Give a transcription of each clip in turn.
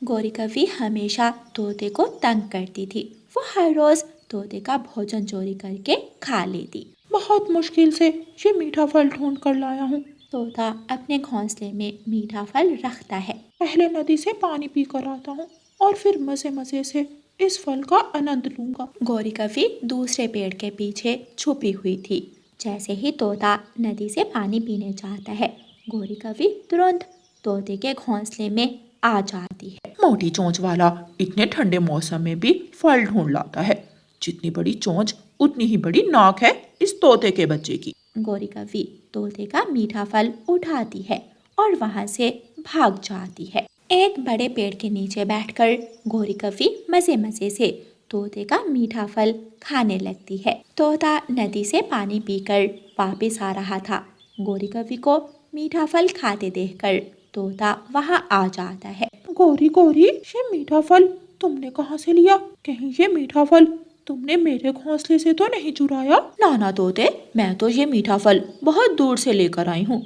गौरी कवि हमेशा तोते को तंग करती थी। वो हर रोज तोते का भोजन चोरी करके खा लेती। बहुत मुश्किल से ये मीठा फल ढूंढ कर लाया हूँ। तोता अपने घोंसले में मीठा फल रखता है। पहले नदी से पानी पी कर आता हूँ और फिर मजे मजे से इस फल का आनंद लूंगा। गौरी कवि दूसरे पेड़ के पीछे छुपी हुई थी। जैसे ही तोता नदी से पानी पीने जाता है, गौरी कवि तुरंत तोते के घोंसले में आ जाती है। मोटी चोंच वाला इतने ठंडे मौसम में भी फल ढूंढ लाता है। जितनी बड़ी चोंच उतनी ही बड़ी नाक है इस तोते के बच्चे की। गौरी कवि तोते का मीठा फल उठाती है और वहां से भाग जाती है। एक बड़े पेड़ के नीचे बैठकर गौरी कवि मजे मजे से तोते का मीठा फल खाने लगती है। तोता नदी से पानी पीकर वापस आ रहा था। गौरी कवि को मीठा फल खाते देखकर तोता वहां आ जाता है। गौरी गौरी, ये मीठा फल तुमने कहाँ से लिया? कहीं ये मीठा फल तुमने मेरे घोंसले से तो नहीं चुराया? ना तोते, मैं तो ये मीठा फल बहुत दूर से लेकर आई हूँ।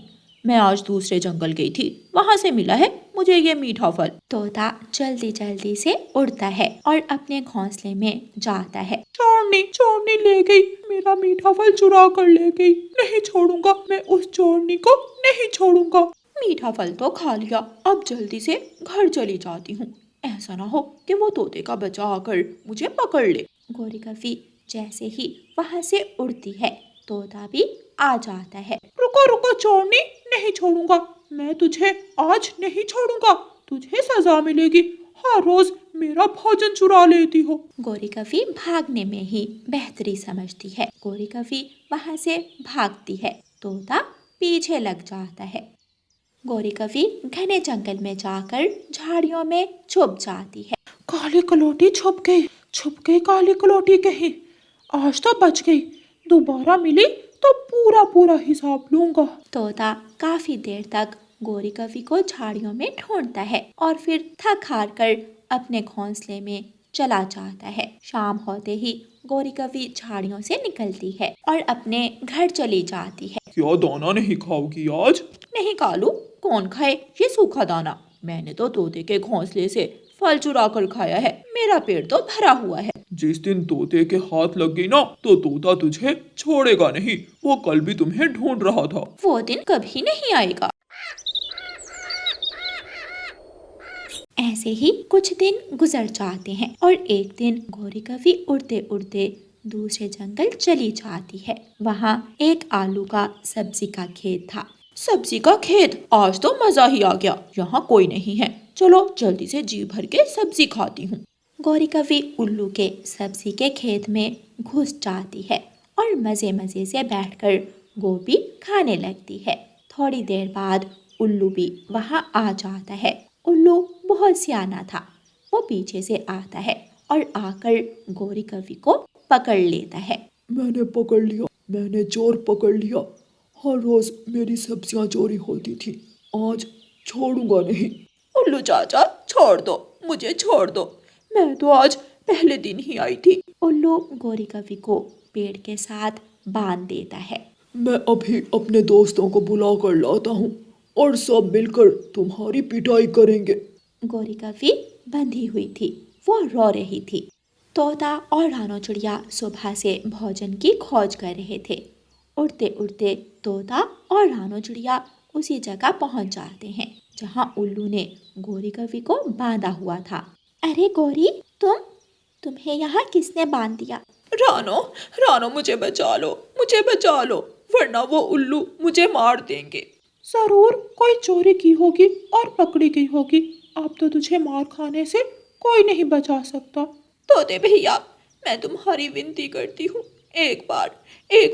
मैं आज दूसरे जंगल गई थी, वहाँ से मिला है मुझे ये मीठा फल। तोता जल्दी जल्दी से उड़ता है और अपने घोंसले में जाता है। चोरनी चोरनी ले गई, मेरा मीठा फल चुरा कर ले गई। नहीं छोड़ूंगा, मैं उस चोरनी को नहीं छोड़ूंगा। मीठा फल तो खा लिया, अब जल्दी से घर चली जाती हूँ। ऐसा ना हो कि वो तोते का बच्चा आकर मुझे पकड़ ले। गौरी कवि जैसे ही वहाँ से उड़ती है, तोता भी आ जाता है। रुको रुको चोरनी, नहीं छोड़ूंगा, मैं तुझे आज नहीं छोड़ूंगा। तुझे सजा मिलेगी, हर रोज मेरा भोजन चुरा लेती हो। गौरी कवि भागने में ही बेहतरी समझती है। गौरी कवि वहाँ से भागती है, तोता पीछे लग जाता है। गौरी कवि घने जंगल में जाकर झाड़ियों में छुप जाती है। काली कलौटी छुप गई काली कलौटी कहीं। आज तो बच गई, दोबारा मिली तो पूरा पूरा हिसाब लूंगा। तोता काफी देर तक गौरी कवि को झाड़ियों में ढूंढता है और फिर थक हार कर अपने घोंसले में चला जाता है। शाम होते ही गौरी कवि झाड़ियों से निकलती है और अपने घर चली जाती है। क्या दाना नहीं खाओगी आज? नहीं कालू, कौन खाए ये सूखा दाना? मैंने तो तोते के घोंसले से फल चुरा कर खाया है, मेरा पेट तो भरा हुआ है। जिस दिन तोते के हाथ लग गई ना, तो तोता तुझे छोड़ेगा नहीं। वो कल भी तुम्हें ढूंढ रहा था। वो दिन कभी नहीं आएगा। ऐसे ही कुछ दिन गुजर जाते हैं और एक दिन गौरी कवि उड़ते उड़ते दूसरे जंगल चली जाती है। वहाँ एक आलू का सब्जी का खेत था। सब्जी का खेत, आज तो मजा ही आ गया। यहाँ कोई नहीं है, चलो जल्दी से जी भर के सब्जी खाती हूँ। गौरी कवि उल्लू के सब्जी के खेत में घुस जाती है और मजे मजे से बैठकर गोभी खाने लगती है। थोड़ी देर बाद उल्लू भी वहाँ आ जाता है। उल्लू बहुत सियाना था। वो पीछे से आता है और आकर गौरी कवि को पकड़ लेता है। मैंने पकड़ लिया, मैंने चोर पकड़ लिया। हर रोज मेरी सब्जियां चोरी होती थी, आज छोड़ूंगा नहीं। उल्लू चाचा छोड़ दो, मुझे छोड़ दो, मैं तो आज पहले दिन ही आई थी। उल्लू गौरी कवि को पेड़ के साथ बांध देता है। मैं अभी अपने दोस्तों को बुला कर लाता हूँ और सब मिलकर तुम्हारी पिटाई करेंगे। गौरी कवि बंधी हुई थी, वो रो रही थी। तोता और रानो चिड़िया सुबह से भोजन की खोज कर रहे थे। उड़ते उड़ते तोता और रानो चिड़िया उसी जगह पहुंच जाते हैं जहां उल्लू ने गौरी कवि को बांधा हुआ था। अरे गौरी, तुम्हें यहाँ किसने बांध दिया? रानो रानो, मुझे बचा लो, मुझे बचा लो, वरना वो उल्लू मुझे मार देंगे। जरूर कोई चोरी की होगी और पकड़ी गई होगी। अब तो तुझे मार खाने से कोई नहीं बचा सकता। तोते भैया, मैं तुम्हारी विनती करती हूँ, एक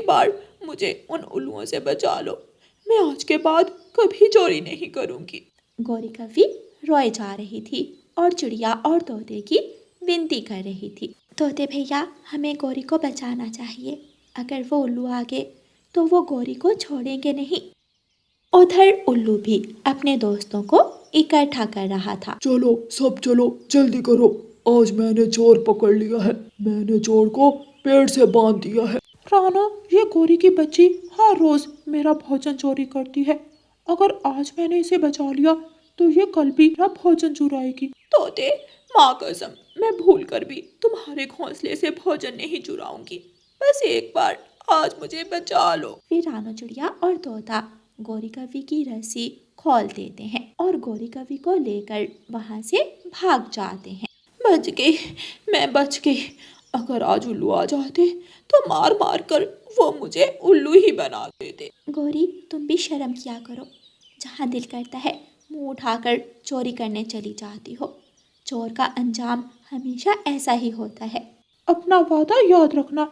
बार मुझे उन उल्लुओं से बचा लो। मैं आज के बाद कभी चोरी नहीं करूँगी। गौरी कवि रोए जा रही थी और चिड़िया और तोते की विनती कर रही थी। तोते भैया, हमें गौरी को बचाना चाहिए। अगर वो उल्लू आ गए तो वो गौरी को छोड़ेंगे नहीं। उधर उल्लू भी अपने दोस्तों को इकट्ठा कर रहा था। चलो सब चलो, जल्दी करो, आज मैंने चोर पकड़ लिया है। मैंने चोर को पेड़ से बांध दिया है। रानो, ये गौरी की बच्ची हर रोज मेरा भोजन चोरी करती है। अगर आज मैंने इसे बचा लिया तो ये कल भी मेरा भोजन चुराएगी। तोते, माँ कसम, मैं भूल कर भी तुम्हारे घोंसले से भोजन नहीं चुराऊंगी। बस एक बार आज मुझे बचा लो। फिर रानो चिड़िया और तोता गौरी कवि की रस्सी खोल देते हैं और गौरी कवि को लेकर वहाँ से भाग जाते हैं। बच गई, मैं बच गई। अगर आज उल्लू आ जाते तो मार मार कर वो मुझे उल्लू ही बना देते। गौरी, तुम भी शर्म किया करो। जहाँ दिल करता है मुंह उठाकर चोरी करने चली जाती हो। चोर का अंजाम हमेशा ऐसा ही होता है। अपना वादा याद रखना,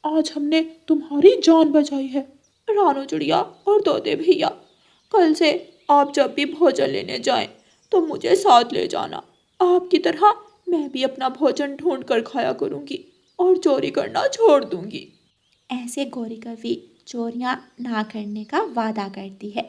आज हमने तुम्हारी जान बचाई है। रानो चिड़िया और तोते भैया, कल से आप जब भी भोजन लेने जाएं तो मुझे साथ ले जाना। आपकी तरह मैं भी अपना भोजन ढूंढ कर खाया करूंगी और चोरी करना छोड़ दूंगी। ऐसे गौरी कवि चोरियां ना करने का वादा करती है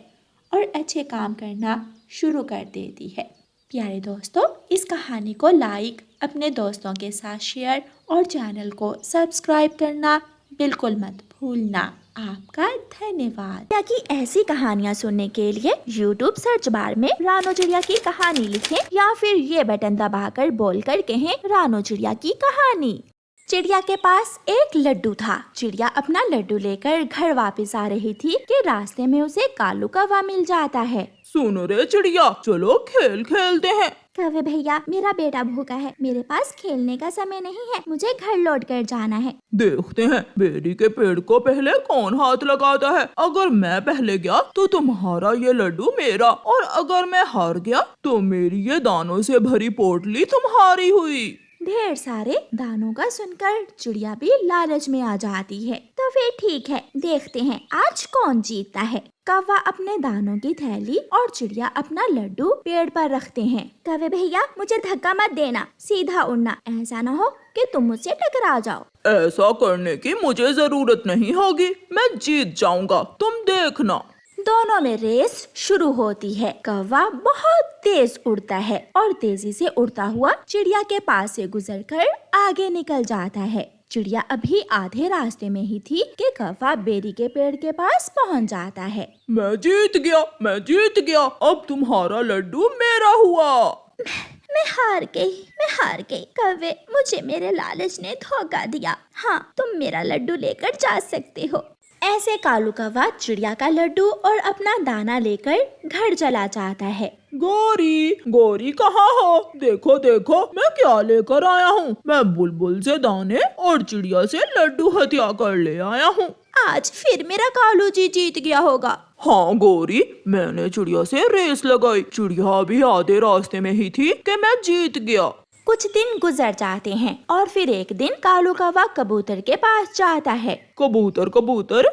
और अच्छे काम करना शुरू कर देती है। प्यारे दोस्तों, इस कहानी को लाइक, अपने दोस्तों के साथ शेयर और चैनल को सब्सक्राइब करना बिल्कुल मत भूलना। आपका धन्यवाद। ताकि ऐसी कहानियाँ सुनने के लिए YouTube सर्च बार में रानो चिड़िया की कहानी लिखें या फिर ये बटन दबाकर बोलकर कहें रानो चिड़िया की कहानी। चिड़िया के पास एक लड्डू था। चिड़िया अपना लड्डू लेकर घर वापस आ रही थी कि रास्ते में उसे कालू कौवा मिल जाता है। सुनो रे चिड़िया, चलो खेल खेलते हैं। कौवे भैया, मेरा बेटा भूखा है, मेरे पास खेलने का समय नहीं है, मुझे घर लौट कर जाना है। देखते हैं बेरी के पेड़ को पहले कौन हाथ लगाता है। अगर मैं पहले गया तो तुम्हारा ये लड्डू मेरा, और अगर मैं हार गया तो मेरी ये दानों से भरी पोटली तुम्हारी हुई। ढेर सारे दानों का सुनकर चिड़िया भी लालच में आ जाती है। तो फिर ठीक है, देखते हैं आज कौन जीतता है। कौवा अपने दानों की थैली और चिड़िया अपना लड्डू पेड़ पर रखते हैं। कौवे भैया, मुझे धक्का मत देना, सीधा उड़ना, ऐसा न हो कि तुम मुझसे टकरा जाओ। ऐसा करने की मुझे जरूरत नहीं होगी, मैं जीत जाऊंगा, तुम देखना। दोनों में रेस शुरू होती है। कौवा बहुत तेज उड़ता है और तेजी से उड़ता हुआ चिड़िया के पास से गुजरकर आगे निकल जाता है। चिड़िया अभी आधे रास्ते में ही थी कि कौवा बेरी के पेड़ के पास पहुंच जाता है। मैं जीत गया, अब तुम्हारा लड्डू मेरा हुआ। मैं हार गई। कौवे, मुझे मेरे लालच ने धोखा दिया। हाँ, तुम मेरा लड्डू लेकर जा सकते हो। ऐसे कालू कौवा चिड़िया का लड्डू और अपना दाना लेकर घर चला जाता है। गोरी कहाँ हो? देखो देखो मैं क्या लेकर आया हूँ। मैं बुलबुल से दाने और चिड़िया से लड्डू हथिया कर ले आया हूँ। आज फिर मेरा कालू जी जीत गया होगा। हाँ गोरी, मैंने चिड़िया से रेस लगाई। चिड़िया भी आधे रास्ते में ही थी कि मैं जीत गया। कुछ दिन गुजर जाते हैं और फिर एक दिन कालू कौवा कबूतर के पास जाता है। कबूतर,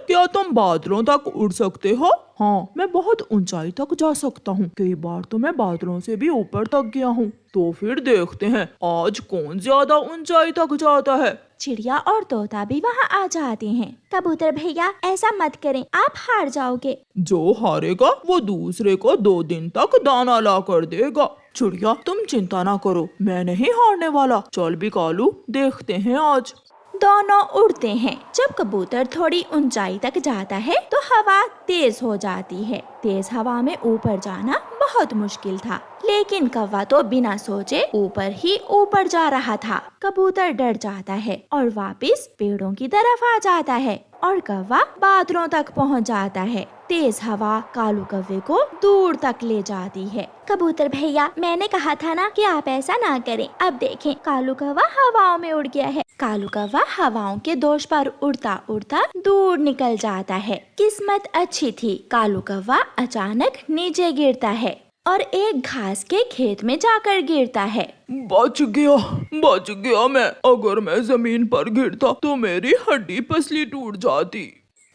क्या तुम बादलों तक उड़ सकते हो? हाँ, मैं बहुत ऊंचाई तक जा सकता हूँ। कई बार तो मैं बादलों से भी ऊपर तक गया हूँ। तो फिर देखते हैं आज कौन ज्यादा ऊंचाई तक जाता है। चिड़िया और तोता भी वहाँ आ जाते हैं। कबूतर भैया, ऐसा मत करें, आप हार जाओगे। जो हारेगा वो दूसरे को 2 दिन तक दाना ला कर देगा। चिड़िया, तुम चिंता ना करो, मैं नहीं हारने वाला। चल भी कालू, देखते हैं आज। दोनों उड़ते हैं। जब कबूतर थोड़ी ऊंचाई तक जाता है तो हवा तेज हो जाती है। तेज हवा में ऊपर जाना बहुत मुश्किल था, लेकिन कौवा तो बिना सोचे ऊपर ही ऊपर जा रहा था। कबूतर डर जाता है और वापस पेड़ों की तरफ आ जाता है और कौवा बादलों तक पहुंच जाता है। तेज हवा कालू कौवे को दूर तक ले जाती है। कबूतर भैया, मैंने कहा था ना कि आप ऐसा ना करें। अब देखें, कालू कौवा हवाओं में उड़ गया है। कालू कौवा हवाओं के दोष पर उड़ता उड़ता दूर निकल जाता है। किस्मत अच्छी थी, कालू कौवा अचानक नीचे गिरता है और एक घास के खेत में जाकर गिरता है। बच गया मैं। अगर मैं जमीन पर गिरता तो मेरी हड्डी पसली टूट जाती।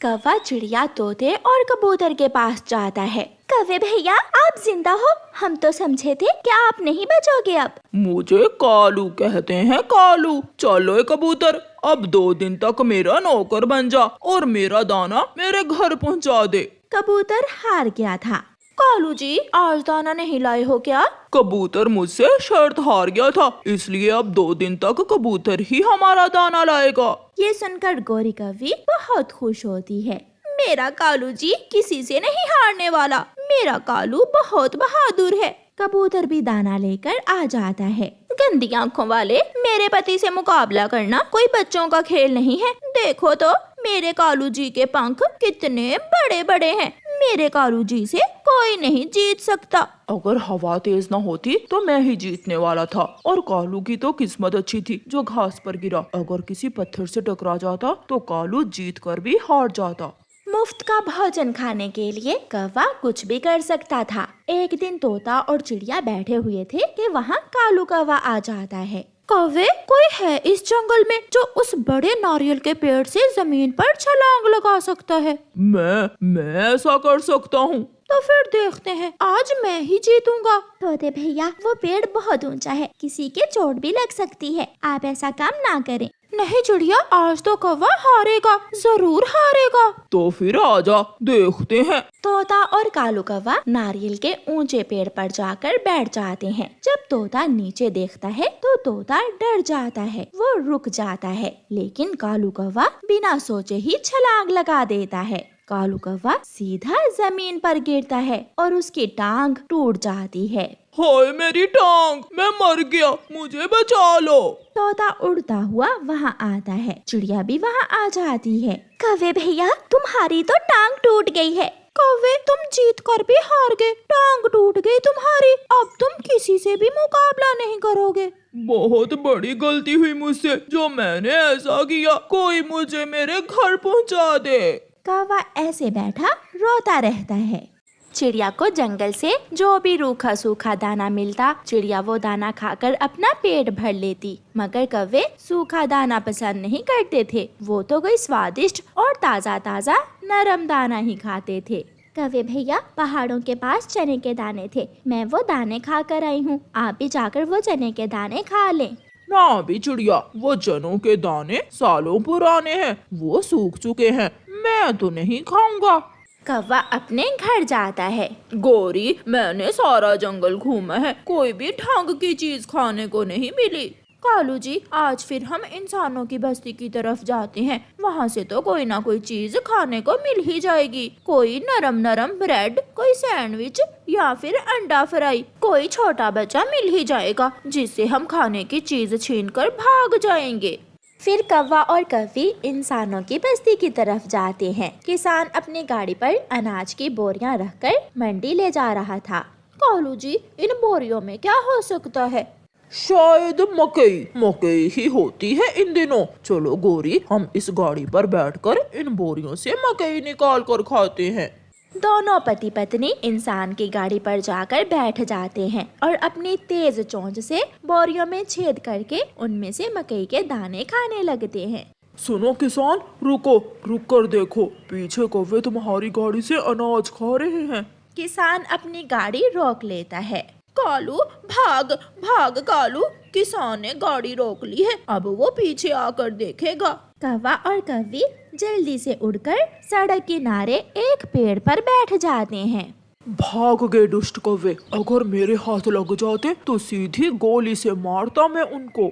कौवा चिड़िया, तोते और कबूतर के पास जाता है। कौवे भैया, आप जिंदा हो? हम तो समझे थे कि आप नहीं बचोगे। अब मुझे कालू कहते हैं, कालू। चलो कबूतर, अब 2 दिन तक मेरा नौकर बन जा और मेरा दाना मेरे घर पहुंचा दे। कबूतर हार गया था। कालू जी, आज दाना नहीं लाए हो क्या? कबूतर मुझसे शर्त हार गया था, इसलिए अब 2 दिन तक कबूतर ही हमारा दाना लाएगा। ये सुनकर गौरी कवि बहुत खुश होती है। मेरा कालू जी किसी से नहीं हारने वाला। मेरा कालू बहुत बहादुर है। कबूतर भी दाना लेकर आ जाता है। गंदी आंखों वाले, मेरे पति से मुकाबला करना कोई बच्चों का खेल नहीं है। देखो तो मेरे कालू जी के पंख कितने बड़े बड़े हैं। मेरे कालू जी से कोई नहीं जीत सकता। अगर हवा तेज न होती तो मैं ही जीतने वाला था। और कालू की तो किस्मत अच्छी थी जो घास पर गिरा। अगर किसी पत्थर से टकरा जाता तो कालू जीत कर भी हार जाता। मुफ्त का भोजन खाने के लिए कौवा कुछ भी कर सकता था। एक दिन तोता और चिड़िया बैठे हुए थे कि वहाँ कालू कौवा आ जाता है। कौवे, कोई है इस जंगल में जो उस बड़े नारियल के पेड़ से जमीन पर छलांग लगा सकता है? मैं ऐसा कर सकता हूँ। तो फिर देखते हैं, आज मैं ही जीतूंगा। तोते भैया, वो पेड़ बहुत ऊंचा है, किसी के चोट भी लग सकती है। आप ऐसा काम ना करें। नहीं चिड़िया, आज तो कौवा हारेगा, जरूर हारेगा। तो फिर आजा, देखते हैं। तोता और कालू कौवा नारियल के ऊंचे पेड़ पर जाकर बैठ जाते हैं। जब तोता नीचे देखता है तो तोता डर जाता है, वो रुक जाता है। लेकिन कालू कौवा बिना सोचे ही छलांग लगा देता है। कालू कौवा सीधा जमीन पर गिरता है और उसकी टांग टूट जाती है। हाय मेरी टांग, मैं मर गया, मुझे बचा लो। तोता उड़ता हुआ वहाँ आता है, चिड़िया भी वहाँ आ जाती है। कौवे भैया, तुम्हारी तो टांग टूट गई है। कौवे, तुम जीत कर भी हार गए, टांग टूट गई तुम्हारी, अब तुम किसी से भी मुकाबला नहीं करोगे। बहुत बड़ी गलती हुई मुझसे जो मैंने ऐसा किया। कोई मुझे मेरे घर पहुँचा दे। कौवा ऐसे बैठा रोता रहता है। चिड़िया को जंगल से जो भी रूखा सूखा दाना मिलता, चिड़िया वो दाना खाकर अपना पेट भर लेती। मगर कौवे सूखा दाना पसंद नहीं करते थे, वो तो कोई स्वादिष्ट और ताज़ा ताज़ा नरम दाना ही खाते थे। कौवे भैया, पहाड़ों के पास चने के दाने थे, मैं वो दाने खा कर आई हूँ, आप भी जाकर वो चने के दाने खा लें। ना भी चिड़िया, वो चनों के दाने सालों पुराने हैं, वो सूख चुके हैं, मैं तो नहीं खाऊंगा। कौवा अपने घर जाता है। गौरी, मैंने सारा जंगल घूमा है, कोई भी ढंग की चीज खाने को नहीं मिली। कालू जी, आज फिर हम इंसानों की बस्ती की तरफ जाते हैं, वहाँ से तो कोई ना कोई चीज खाने को मिल ही जाएगी। कोई नरम नरम ब्रेड, कोई सैंडविच या फिर अंडा फ्राई, कोई छोटा बच्चा मिल ही जाएगा जिससे हम खाने की चीज छीनकर भाग जाएंगे। फिर कौवा और कौवी इंसानों की बस्ती की तरफ जाते हैं। किसान अपनी गाड़ी पर अनाज की बोरियां रखकर मंडी ले जा रहा था। कालू जी, इन बोरियों में क्या हो सकता है? शायद मकई ही होती है इन दिनों। चलो गौरी, हम इस गाड़ी पर बैठकर इन बोरियों से मकई निकाल कर खाते हैं। दोनों पति पत्नी इंसान की गाड़ी पर जाकर बैठ जाते हैं और अपनी तेज चोंच से बोरियों में छेद करके उनमें से मकई के दाने खाने लगते हैं। सुनो किसान, रुको, रुक कर देखो, पीछे कौवे तुम्हारी गाड़ी से अनाज खा रहे हैं। किसान अपनी गाड़ी रोक लेता है। कालू, भाग भाग कालू, किसान ने गाड़ी रोक ली है, अब वो पीछे आकर देखेगा। कौवा और कौवी जल्दी से उड़कर सड़क किनारे एक पेड़ पर बैठ जाते हैं। भाग गए दुष्ट कौवे, अगर मेरे हाथ लग जाते तो सीधी गोली से मारता मैं उनको।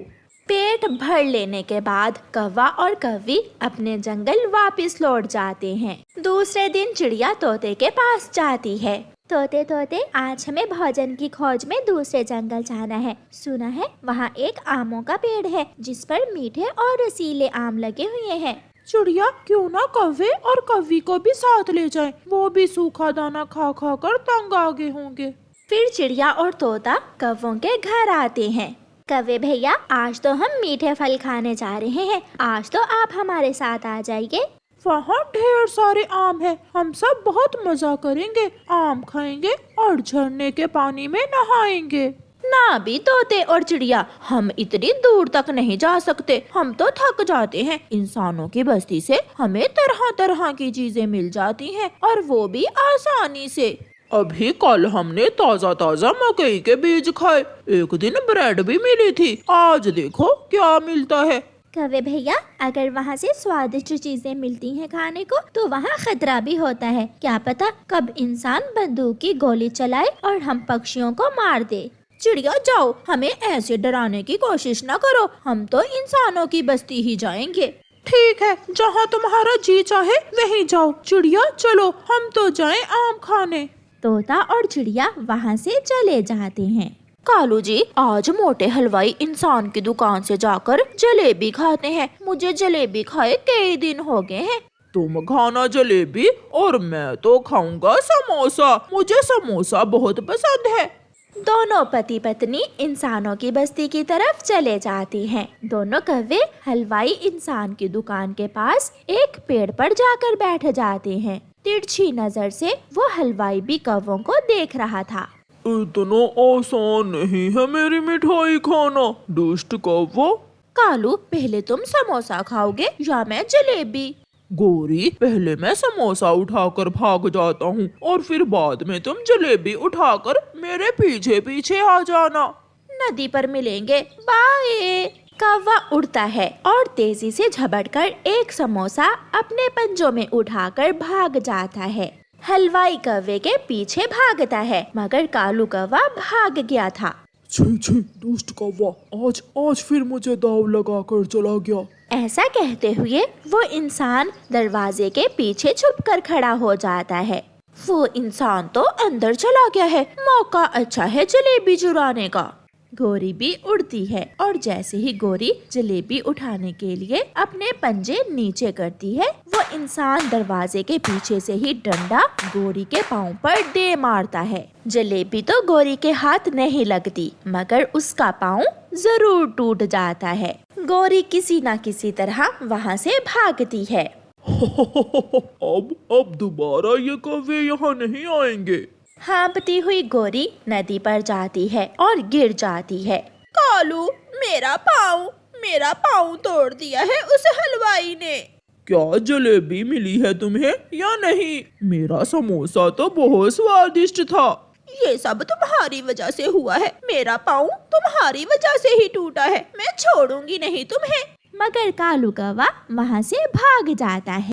पेट भर लेने के बाद कौवा और कौवी अपने जंगल वापस लौट जाते हैं। दूसरे दिन चिड़िया तोते के पास जाती है। तोते तोते, आज हमें भोजन की खोज में दूसरे जंगल जाना है। सुना है वहाँ एक आमों का पेड़ है जिस पर मीठे और रसीले आम लगे हुए हैं। चिड़िया, क्यों ना कौवे और कौवी को भी साथ ले जाएं, वो भी सूखा दाना खा खा कर तंग आ गए होंगे। फिर चिड़िया और तोता कौवों के घर आते हैं। कौवे भैया, आज तो हम मीठे फल खाने जा रहे हैं, आज तो आप हमारे साथ आ जाइए। वहाँ ढेर सारे आम हैं, हम सब बहुत मजा करेंगे, आम खाएंगे और झरने के पानी में नहाएंगे। ना भी तोते और चिड़िया, हम इतनी दूर तक नहीं जा सकते, हम तो थक जाते हैं। इंसानों की बस्ती से हमें तरह तरह की चीजें मिल जाती हैं और वो भी आसानी से। अभी कल हमने ताजा ताजा मकई के बीज खाए, एक दिन ब्रेड भी मिली थी, आज देखो क्या मिलता है। कौवे भैया, अगर वहाँ से स्वादिष्ट चीजें मिलती हैं खाने को तो वहाँ खतरा भी होता है, क्या पता कब इंसान बंदूक की गोली चलाए और हम पक्षियों को मार दे। चिड़िया जाओ, हमें ऐसे डराने की कोशिश न करो, हम तो इंसानों की बस्ती ही जाएंगे। ठीक है, जहाँ तुम्हारा जी चाहे वहीं जाओ। चिड़िया चलो, हम तो जाएं आम खाने। तोता और चिड़िया वहाँ से चले जाते हैं। कालू जी, आज मोटे हलवाई इंसान की दुकान से जाकर जलेबी खाते हैं। मुझे जलेबी खाए कई दिन हो गए हैं। तुम खाना जलेबी और मैं तो खाऊंगा समोसा। मुझे समोसा बहुत पसंद है। दोनों पति पत्नी इंसानों की बस्ती की तरफ चले जाते हैं। दोनों कौवे हलवाई इंसान की दुकान के पास एक पेड़ पर जाकर बैठ जाते हैं। तिरछी नजर से वो हलवाई भी कौवों को देख रहा था। इतना आसान नहीं है मेरी मिठाई खाना, दुष्ट कौवो। कालू, पहले तुम समोसा खाओगे या मैं जलेबी? गोरी, पहले मैं समोसा उठाकर भाग जाता हूँ और फिर बाद में तुम जलेबी उठाकर मेरे पीछे पीछे आ जाना। नदी पर मिलेंगे, बाय। कौवा उड़ता है और तेजी से झपटकर एक समोसा अपने पंजों में उठाकर भाग जाता है। हलवाई कौवे के पीछे भागता है, मगर कालू कौवा भाग गया था। छी छी, दुष्ट कौवा, आज फिर मुझे दाव लगाकर चला गया। ऐसा कहते हुए वो इंसान दरवाजे के पीछे छुपकर खड़ा हो जाता है। वो इंसान तो अंदर चला गया है, मौका अच्छा है जलेबी चुराने का। गोरी भी उड़ती है और जैसे ही गोरी जलेबी उठाने के लिए अपने पंजे नीचे करती है, वो इंसान दरवाजे के पीछे से ही डंडा गोरी के पाँव पर दे मारता है। जलेबी तो गोरी के हाथ नहीं लगती, मगर उसका पाँव जरूर टूट जाता है। गोरी किसी न किसी तरह वहाँ से भागती है। अब दोबारा ये कौवे यहाँ नहीं आएंगे। हाँफती हुई गोरी नदी पर जाती है और गिर जाती है। कालू, मेरा पाँव तोड़ दिया है उस हलवाई ने। क्या जलेबी मिली है तुम्हें या नहीं? मेरा समोसा तो बहुत स्वादिष्ट था। ये सब तुम्हारी वजह से हुआ है। मेरा पाँव तुम्हारी वजह से ही टूटा है। मैं छोड़ूंगी नहीं तुम्हें। मगर कालू कौवा वहाँ से भाग जाता है।